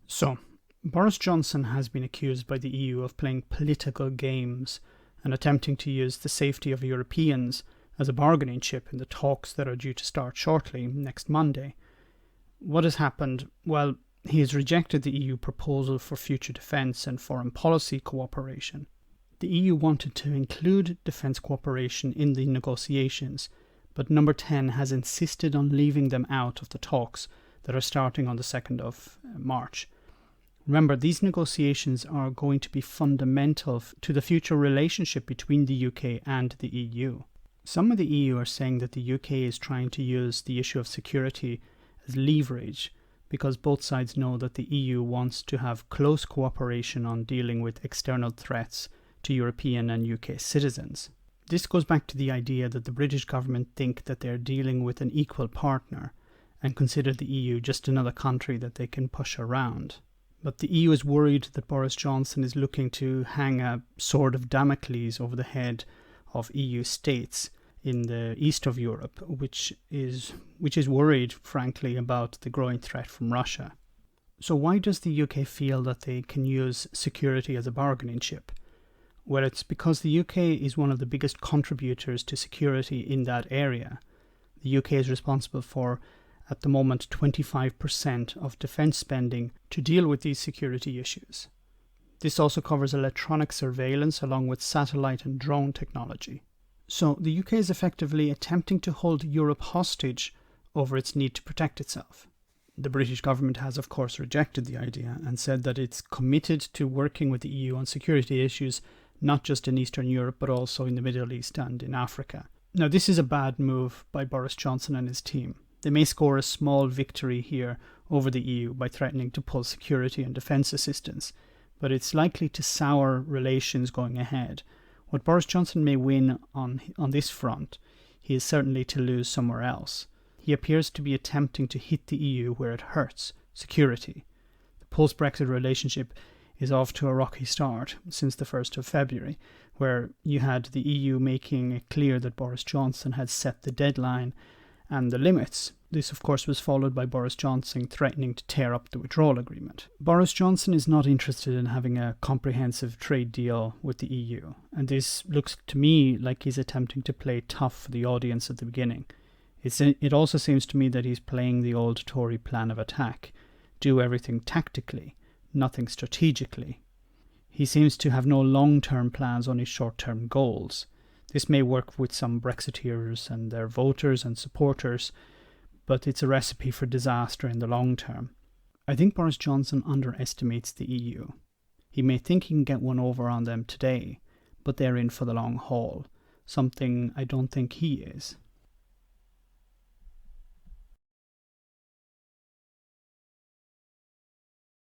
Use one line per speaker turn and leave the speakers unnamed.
So, Boris Johnson has been accused by the EU of playing political games and attempting to use the safety of Europeans as a bargaining chip in the talks that are due to start shortly, next Monday. What has happened? Well, he has rejected the EU proposal for future defence and foreign policy cooperation. The EU wanted to include defence cooperation in the negotiations, but Number 10 has insisted on leaving them out of the talks that are starting on the 2nd of March. Remember, these negotiations are going to be fundamental to the future relationship between the UK and the EU. Some of the EU are saying that the UK is trying to use the issue of security as leverage because both sides know that the EU wants to have close cooperation on dealing with external threats to European and UK citizens. This goes back to the idea that the British government think that they're dealing with an equal partner and consider the EU just another country that they can push around. But the EU is worried that Boris Johnson is looking to hang a sword of Damocles over the head of EU states in the east of Europe, which is worried, frankly, about the growing threat from Russia. So why does the UK feel that they can use security as a bargaining chip? Well, it's because the UK is one of the biggest contributors to security in that area. The UK is responsible for, at the moment, 25% of defence spending to deal with these security issues. This also covers electronic surveillance along with satellite and drone technology. So the UK is effectively attempting to hold Europe hostage over its need to protect itself. The British government has, of course, rejected the idea and said that it's committed to working with the EU on security issues, not just in Eastern Europe, but also in the Middle East and in Africa. Now, this is a bad move by Boris Johnson and his team. They may score a small victory here over the EU by threatening to pull security and defence assistance, but it's likely to sour relations going ahead. What Boris Johnson may win on this front, he is certainly to lose somewhere else. He appears to be attempting to hit the EU where it hurts, security. The post-Brexit relationship is off to a rocky start since the 1st of February, where you had the EU making it clear that Boris Johnson had set the deadline and the limits. This, of course, was followed by Boris Johnson threatening to tear up the withdrawal agreement. Boris Johnson is not interested in having a comprehensive trade deal with the EU, and this looks to me like he's attempting to play tough for the audience at the beginning. It also seems to me that he's playing the old Tory plan of attack. Do everything tactically, nothing strategically. He seems to have no long-term plans, only short-term goals. This may work with some Brexiteers and their voters and supporters, but it's a recipe for disaster in the long term. I think Boris Johnson underestimates the EU. He may think he can get one over on them today, but they're in for the long haul, something I don't think he is.